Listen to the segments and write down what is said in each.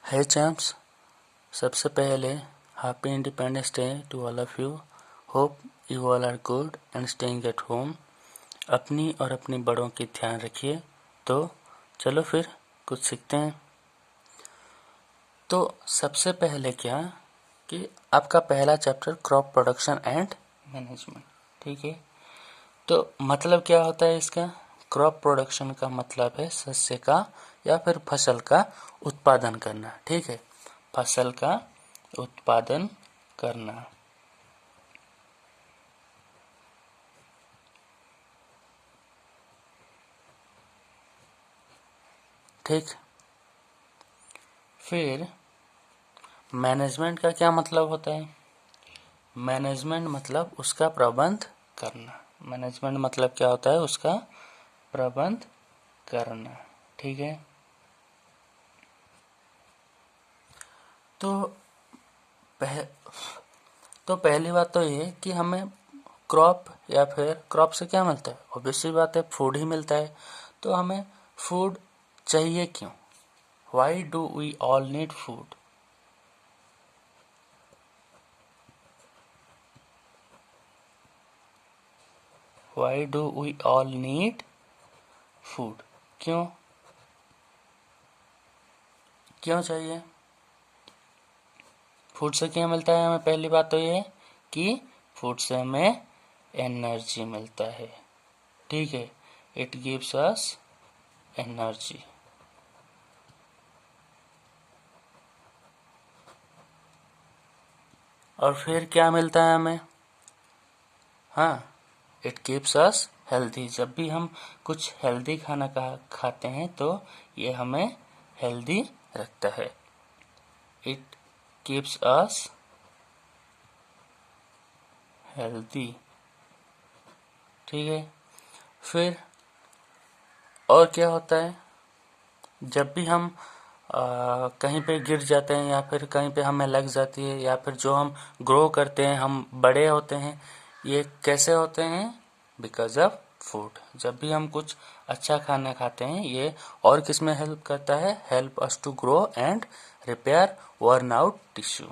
है चैम्प्स, सबसे पहले happy Independence Day to all of you. Hope you all are good and staying at home. अपनी और अपने बड़ों की ध्यान रखिए। तो चलो फिर कुछ सीखते हैं। तो सबसे पहले क्या कि आपका पहला chapter crop production and management, ठीक है। तो मतलब क्या होता है इसका? क्रॉप प्रोडक्शन का मतलब है शस्य का या फिर फसल का उत्पादन करना, ठीक है। फसल का उत्पादन करना। ठीक। फिर मैनेजमेंट का क्या मतलब होता है? मैनेजमेंट मतलब उसका प्रबंध करना। मैनेजमेंट मतलब क्या होता है? उसका प्रबंध करना, ठीक है। तो पह, तो पहली बात तो ये कि हमें क्रॉप या फिर क्रॉप से क्या मिलता है? ऑब्वियसली बात है, फूड ही मिलता है। तो हमें फूड चाहिए क्यों? Why do we all need food? Why do we all need food? क्यों क्यों चाहिए? फूड से क्या मिलता है हमें? पहली बात तो ये है कि फूड से हमें एनर्जी मिलता है, ठीक है। It gives us energy. और फिर क्या मिलता है हमें? हाँ, इट कीप्स अस हेल्दी। जब भी हम कुछ हेल्दी खाना खाते हैं तो ये हमें हेल्दी रखता है। इट कीप्स अस हेल्दी, ठीक है। फिर और क्या होता है? जब भी हम कहीं पे गिर जाते हैं या फिर कहीं पे हमें लग जाती है या फिर जो हम ग्रो करते हैं, हम बड़े होते हैं, ये कैसे होते हैं? Because of food. जब भी हम कुछ अच्छा खाना खाते हैं ये और किस में हेल्प करता है? Help us to grow and repair worn out tissue.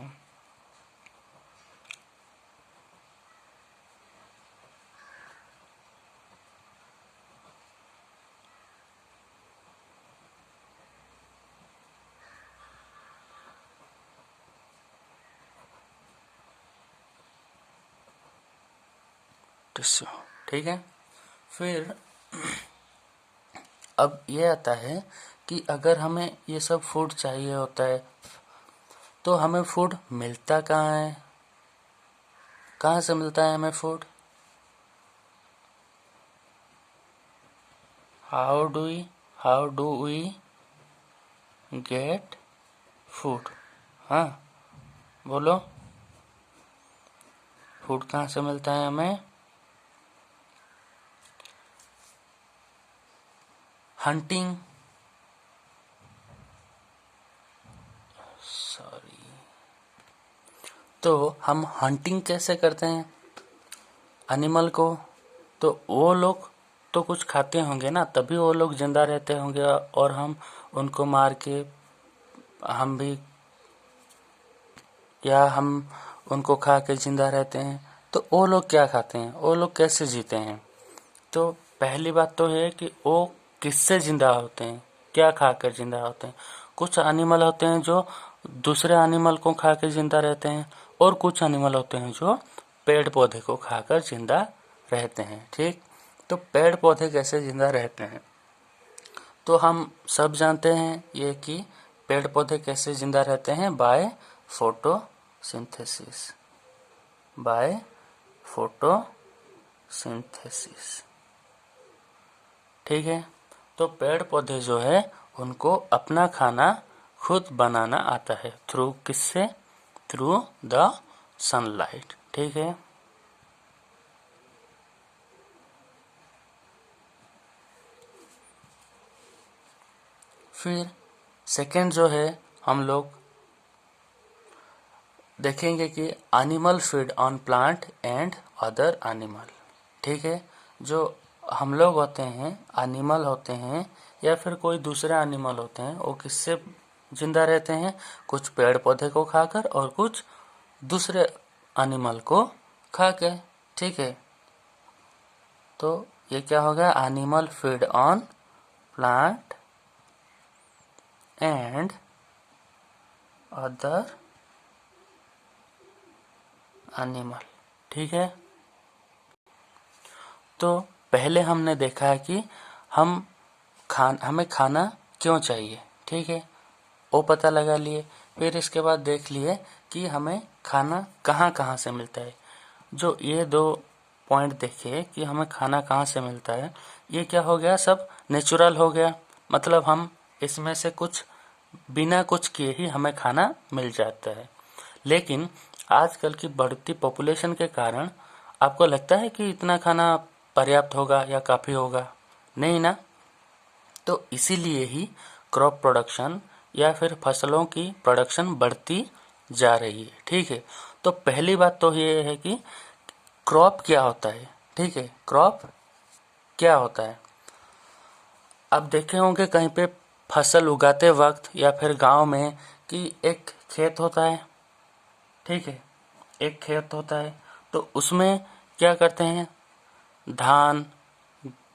Tissue, ठीक है। फिर अब ये आता है कि अगर हमें ये सब फूड चाहिए होता है तो हमें फूड मिलता कहाँ है? कहाँ से मिलता है हमें food? How do we get food? हाँ, बोलो, फूड कहाँ से मिलता है हमें? Hunting, sorry. तो हम हंटिंग कैसे करते हैं एनिमल को? तो वो लोग तो कुछ खाते होंगे ना, तभी वो लोग जिंदा रहते होंगे और हम उनको मार के हम भी या हम उनको खा के जिंदा रहते हैं। तो वो लोग क्या खाते हैं? वो लोग कैसे जीते हैं? तो पहली बात तो है कि वो किससे जिंदा होते हैं, क्या खाकर जिंदा होते हैं। कुछ एनिमल होते हैं जो दूसरे एनिमल को खा के जिंदा रहते हैं और कुछ एनिमल होते हैं जो पेड़ पौधे को खाकर जिंदा रहते हैं, ठीक। तो पेड़ पौधे कैसे जिंदा रहते हैं? तो हम सब जानते हैं ये कि पेड़ पौधे कैसे जिंदा रहते हैं? By photosynthesis. बाय फोटोसिंथेसिस, ठीक है। तो पेड़ पौधे जो है उनको अपना खाना खुद बनाना आता है। थ्रू किससे? थ्रू द सनलाइट, ठीक है। फिर सेकंड जो है हम लोग देखेंगे कि animal feed on plant and other animal, ठीक है। जो हम लोग होते हैं, एनिमल होते हैं या फिर कोई दूसरे एनिमल होते हैं, वो किससे जिंदा रहते हैं, कुछ पेड़ पौधे को खाकर और कुछ दूसरे एनिमल को खा के। ठीक है, तो ये क्या हो गया, animal feed on plant and other animal. ठीक है, तो पहले हमने देखा है कि हमें खाना क्यों चाहिए। ठीक है, वो पता लगा लिए। फिर इसके बाद देख लिए कि हमें खाना कहाँ कहाँ से मिलता है। जो ये 2 पॉइंट देखे कि हमें खाना कहाँ से मिलता है, ये क्या हो गया, सब नेचुरल हो गया। मतलब हम इसमें से कुछ बिना कुछ किए ही हमें खाना मिल जाता है। लेकिन आजकल की बढ़ती पॉपुलेशन के कारण आपको लगता है कि इतना खाना पर्याप्त होगा या काफ़ी होगा? नहीं ना। तो इसीलिए ही क्रॉप प्रोडक्शन या फिर फसलों की प्रोडक्शन बढ़ती जा रही है। ठीक है, तो पहली बात तो ये है कि क्रॉप क्या होता है। ठीक है, क्रॉप क्या होता है। अब देखे होंगे कहीं पे फसल उगाते वक्त या फिर गांव में कि एक खेत होता है। ठीक है, एक खेत होता है, तो उसमें क्या करते हैं, धान,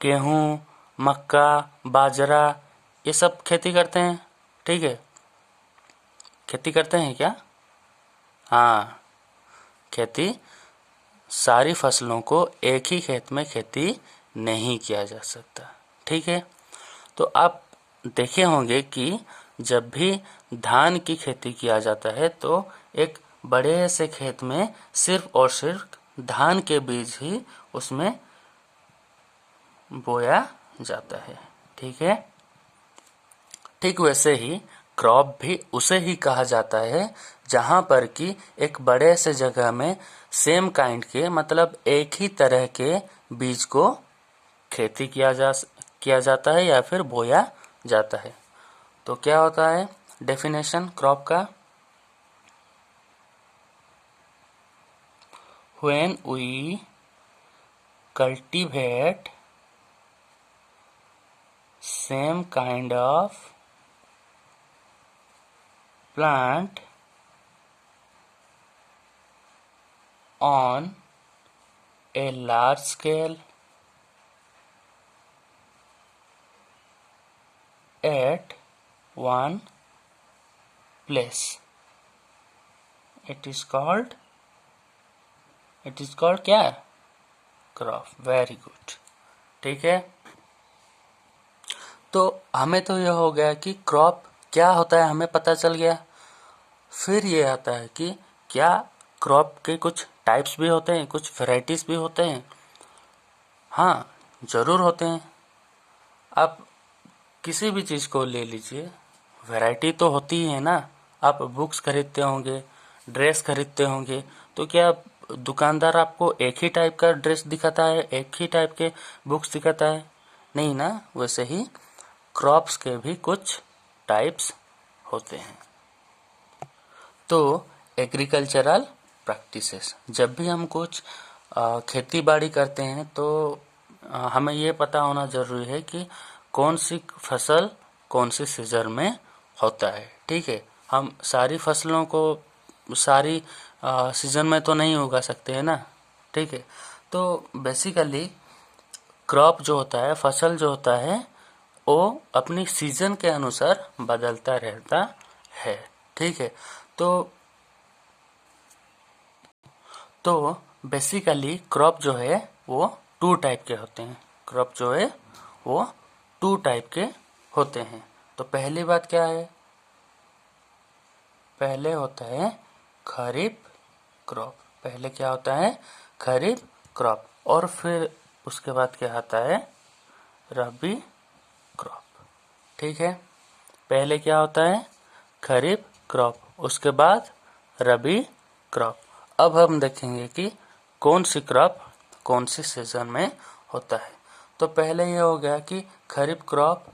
गेहूँ, मक्का, बाजरा, ये सब खेती करते हैं। ठीक है, खेती करते हैं क्या? हाँ, खेती, सारी फसलों को एक ही खेत में खेती नहीं किया जा सकता। ठीक है, तो आप देखे होंगे कि जब भी धान की खेती किया जाता है तो एक बड़े से खेत में सिर्फ और सिर्फ धान के बीज ही उसमें बोया जाता है। ठीक है, ठीक वैसे ही क्रॉप भी उसे ही कहा जाता है जहाँ पर कि एक बड़े से जगह में सेम काइंड के, मतलब एक ही तरह के बीज को खेती किया जाता है या फिर बोया जाता है। तो क्या होता है डेफिनेशन क्रॉप का? When we cultivate same kind of plant on a large scale at one place, it is called क्या? क्रॉप। Very good. ठीक है, तो हमें तो यह हो गया कि क्रॉप क्या होता है, हमें पता चल गया। फिर ये आता है कि क्या क्रॉप के कुछ टाइप्स भी होते हैं, कुछ वैरायटीज भी होते हैं? हाँ, ज़रूर होते हैं। आप किसी भी चीज़ को ले लीजिए, वैरायटी तो होती ही है ना। आप बुक्स खरीदते होंगे, ड्रेस खरीदते होंगे, तो क्या दुकानदार आपको एक ही टाइप का ड्रेस दिखाता है, एक ही टाइप के बुक्स दिखाता है? नहीं ना। वैसे ही क्रॉप्स के भी कुछ टाइप्स होते हैं। तो एग्रीकल्चरल प्रैक्टिसेस, जब भी हम कुछ खेती बाड़ी करते हैं तो हमें ये पता होना ज़रूरी है कि कौन सी फसल कौन सी सीजन में होता है। ठीक है, हम सारी फसलों को सारी सीजन में तो नहीं उगा सकते हैं ना। ठीक है, तो बेसिकली क्रॉप जो होता है, फसल जो होता है, वो अपनी सीजन के अनुसार बदलता रहता है। ठीक है, तो बेसिकली क्रॉप जो है वो 2 टाइप के होते हैं। क्रॉप जो है वो 2 टाइप के होते हैं। तो पहली बात क्या है, पहले होता है खरीफ क्रॉप। पहले क्या होता है, खरीफ क्रॉप। और फिर उसके बाद क्या आता है, रबी क्रॉप। ठीक है, पहले क्या होता है, खरीफ क्रॉप, उसके बाद रबी क्रॉप। अब हम देखेंगे कि कौन सी क्रॉप कौन सी सीजन में होता है। तो पहले ये हो गया कि खरीफ क्रॉप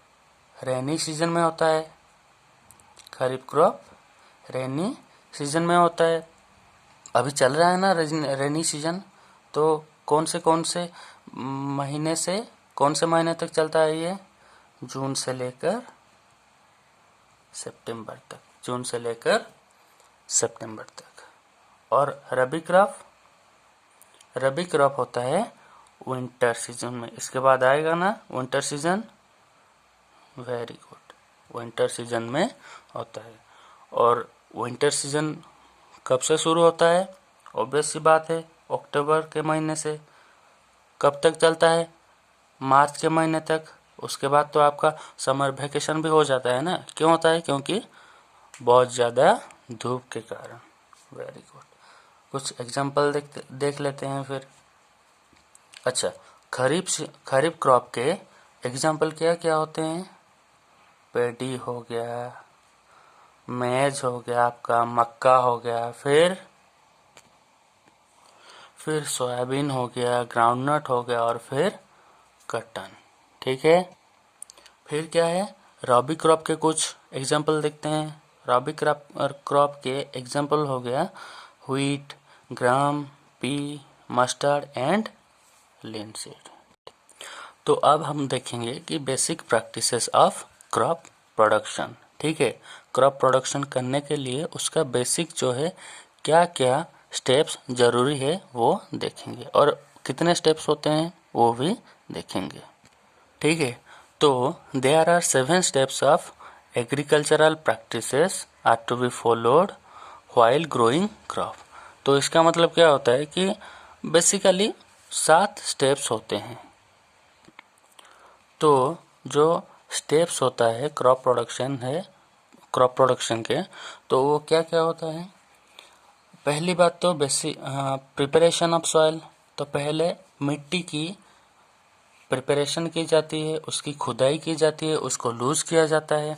रेनी सीजन में होता है। खरीफ क्रॉप रेनी सीजन में होता है। अभी चल रहा है ना रेनी सीजन, तो कौन से महीने से कौन से महीने तक चलता है ये? जून से लेकर सितंबर तक, जून से लेकर सितंबर तक। और रबी क्रॉप होता है विंटर सीजन में। इसके बाद आएगा ना winter season, very good, winter season में होता है। और विंटर सीजन कब से शुरू होता है? ऑब्वियस सी बात है, अक्टूबर के महीने से। कब तक चलता है? मार्च के महीने तक। उसके बाद तो आपका समर वेकेशन भी हो जाता है ना। क्यों होता है? क्योंकि बहुत ज़्यादा धूप के कारण। Very good. कुछ एग्जाम्पल देख लेते हैं फिर। अच्छा, खरीफ क्रॉप के एग्जाम्पल क्या क्या होते हैं? पैडी हो गया, मेज हो गया, आपका मक्का हो गया, फिर सोयाबीन हो गया, ग्राउंडनट हो गया, और फिर कटन। ठीक है। फिर क्या है? रबी क्रॉप के कुछ एग्जाम्पल देखते हैं। रबी क्रॉप के एग्जाम्पल हो गया wheat, gram, P, mustard and linseed. तो अब हम देखेंगे कि basic practices of crop production. ठीक है। क्रॉप प्रोडक्शन करने के लिए उसका बेसिक जो है क्या क्या स्टेप्स जरूरी है वो देखेंगे, और कितने स्टेप्स होते हैं वो भी देखेंगे। ठीक है। तो there are 7 steps of agricultural practices are to be followed while growing crop. तो इसका मतलब क्या होता है कि बेसिकली 7 स्टेप्स होते हैं। तो जो स्टेप्स होता है क्रॉप प्रोडक्शन के, तो वो क्या क्या होता है? पहली बात तो बेसिक प्रिपरेशन ऑफ सॉइल। तो पहले मिट्टी की प्रिपरेशन की जाती है, उसकी खुदाई की जाती है, उसको लूज किया जाता है।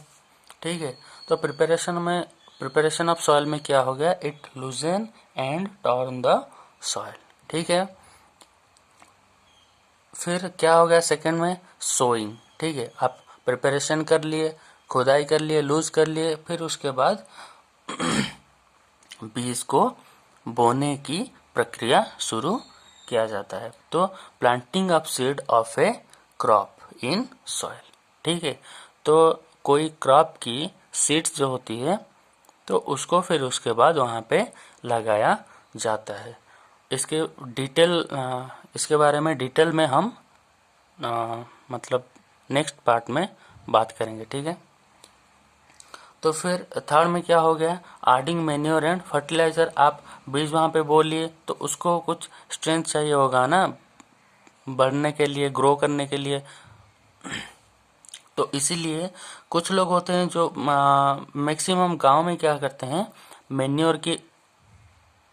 ठीक है। तो प्रिपरेशन ऑफ सॉइल में क्या हो गया? It लूजन and turn the soil. ठीक है। फिर क्या हो गया सेकंड में? सोइंग। ठीक है। आप प्रिपरेशन कर लिए, खुदाई कर लिए, लूज कर लिए, फिर उसके बाद बीज को बोने की प्रक्रिया शुरू किया जाता है। तो planting of seed of A crop in soil. ठीक है। तो कोई क्रॉप की सीड्स जो होती है तो उसको फिर उसके बाद वहाँ पे लगाया जाता है। इसके बारे में डिटेल में हम मतलब नेक्स्ट पार्ट में बात करेंगे। ठीक है। तो फिर थर्ड में क्या हो गया? आडिंग मैन्योर एंड फर्टिलाइजर। आप बीज वहाँ पे बो लिए तो उसको कुछ स्ट्रेंथ चाहिए होगा ना बढ़ने के लिए, ग्रो करने के लिए। तो इसीलिए कुछ लोग होते हैं जो मैक्सिमम गांव में क्या करते हैं, मैन्योर की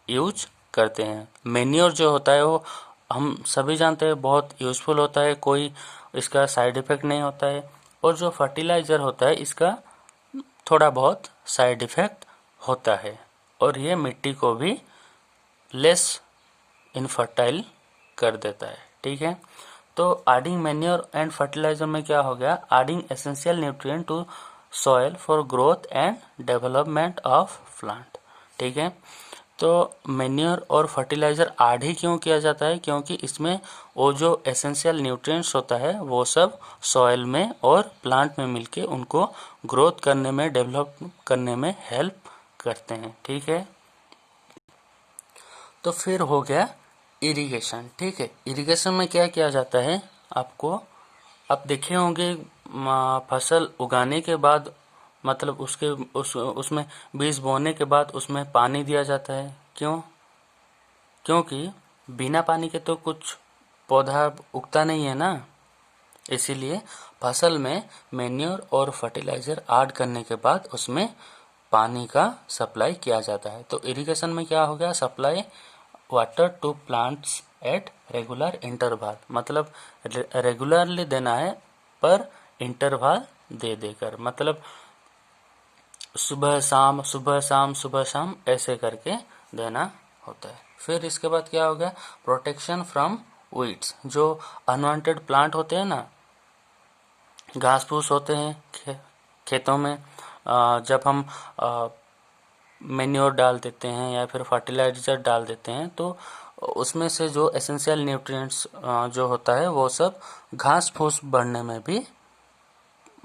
यूज करते हैं। मैन्योर जो होता है वो हम सभी जानते हैं बहुत यूजफुल होता है, कोई इसका साइड इफेक्ट नहीं होता है। और जो फर्टिलाइज़र होता है इसका थोड़ा बहुत साइड इफेक्ट होता है, और ये मिट्टी को भी लेस इनफर्टाइल कर देता है। ठीक है। तो एडिंग मैन्योर एंड फर्टिलाइजर में क्या हो गया? Adding essential nutrient to soil for growth and development of plant. ठीक है। तो मैन्योर और फर्टिलाइज़र ऐड ही क्यों किया जाता है? क्योंकि इसमें वो जो एसेंशियल न्यूट्रिएंट्स होता है वो सब सॉइल में और प्लांट में मिलके उनको ग्रोथ करने में, डेवलप करने में हेल्प करते हैं। ठीक है। तो फिर हो गया इरिगेशन। ठीक है। इरिगेशन में क्या किया जाता है? आप देखे होंगे फसल उगाने के बाद, मतलब उसमें बीज बोने के बाद उसमें पानी दिया जाता है। क्यों? क्योंकि बिना पानी के तो कुछ पौधा उगता नहीं है ना। इसीलिए फसल में मैन्योर और फर्टिलाइजर ऐड करने के बाद उसमें पानी का सप्लाई किया जाता है। तो इरिगेशन में क्या हो गया? Supply water to plants at regular interval. मतलब रेगुलरली देना है पर इंटरवल दे देकर, मतलब सुबह शाम सुबह शाम सुबह शाम ऐसे करके देना होता है। फिर इसके बाद क्या हो गया? Protection from weeds. जो अनवांटेड प्लांट होते हैं ना, घास फूस होते हैं खेतों में, जब हम मैन्योर डाल देते हैं या फिर फर्टिलाइजर डाल देते हैं तो उसमें से जो एसेंशियल न्यूट्रिएंट्स जो होता है वो सब घास फूस बढ़ने में भी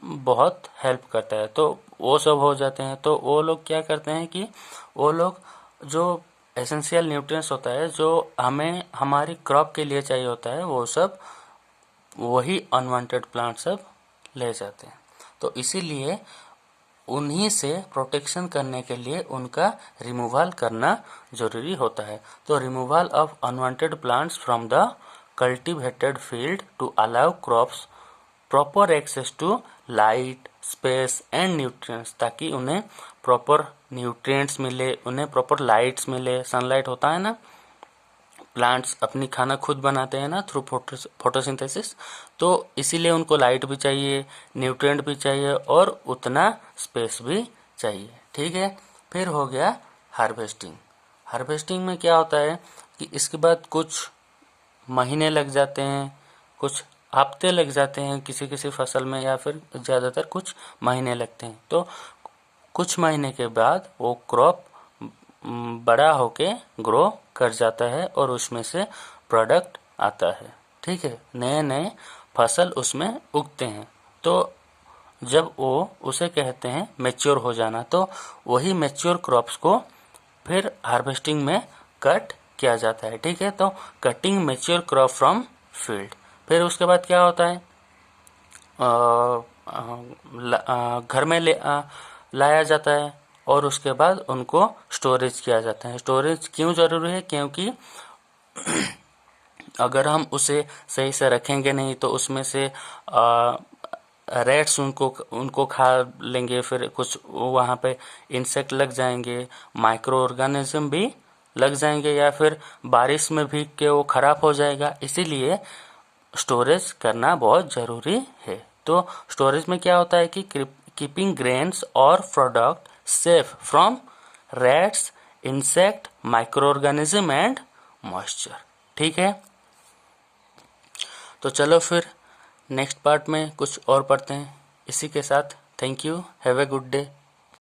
बहुत हेल्प करता है। तो वो सब हो जाते हैं, तो वो लोग क्या करते हैं कि वो लोग जो एसेंशियल न्यूट्रिएंट्स होता है जो हमें हमारी क्रॉप के लिए चाहिए होता है, वो सब वही अनवांटेड प्लांट सब ले जाते हैं। तो इसीलिए उन्हीं से प्रोटेक्शन करने के लिए उनका रिमूवल करना जरूरी होता है। तो removal of unwanted plants from the cultivated field to allow crops proper access to light, space and nutrients, ताकि उन्हें प्रॉपर न्यूट्रिएंट्स मिले, उन्हें प्रॉपर लाइट्स मिले। सनलाइट होता है ना, प्लांट्स अपनी खाना खुद बनाते हैं ना थ्रू फोटोसिंथेसिस, तो इसीलिए उनको लाइट भी चाहिए, न्यूट्रिएंट भी चाहिए और उतना स्पेस भी चाहिए। ठीक है, फिर हो गया हार्वेस्टिंग। हार्वेस्टिंग में क्या होता है कि इसके बाद कुछ महीने लग जाते हैं, कुछ हफ्ते लग जाते हैं किसी किसी फसल में, या फिर ज़्यादातर कुछ महीने लगते हैं। तो कुछ महीने के बाद वो क्रॉप बड़ा होके ग्रो कर जाता है और उसमें से प्रोडक्ट आता है। ठीक है, नए नए फसल उसमें उगते हैं। तो जब वो उसे कहते हैं मैच्योर हो जाना, तो वही मैच्योर क्रॉप्स को फिर हार्वेस्टिंग में कट किया जाता है। ठीक है, तो cutting mature crop from field. फिर उसके बाद क्या होता है, घर में लाया जाता है और उसके बाद उनको स्टोरेज किया जाता है। स्टोरेज क्यों ज़रूरी है, क्योंकि अगर हम उसे सही से रखेंगे नहीं तो उसमें से रेट्स उनको खा लेंगे, फिर कुछ वहाँ पे इंसेक्ट लग जाएंगे, माइक्रो ऑर्गेनिज्म भी लग जाएंगे, या फिर बारिश में भीग के वो ख़राब हो जाएगा। इसीलिए स्टोरेज करना बहुत ज़रूरी है। तो स्टोरेज में क्या होता है कि कीपिंग ग्रेन्स और product safe from rats, insect, micro organism and moisture. ठीक है, तो चलो फिर नेक्स्ट पार्ट में कुछ और पढ़ते हैं। इसी के साथ thank you, have a good day.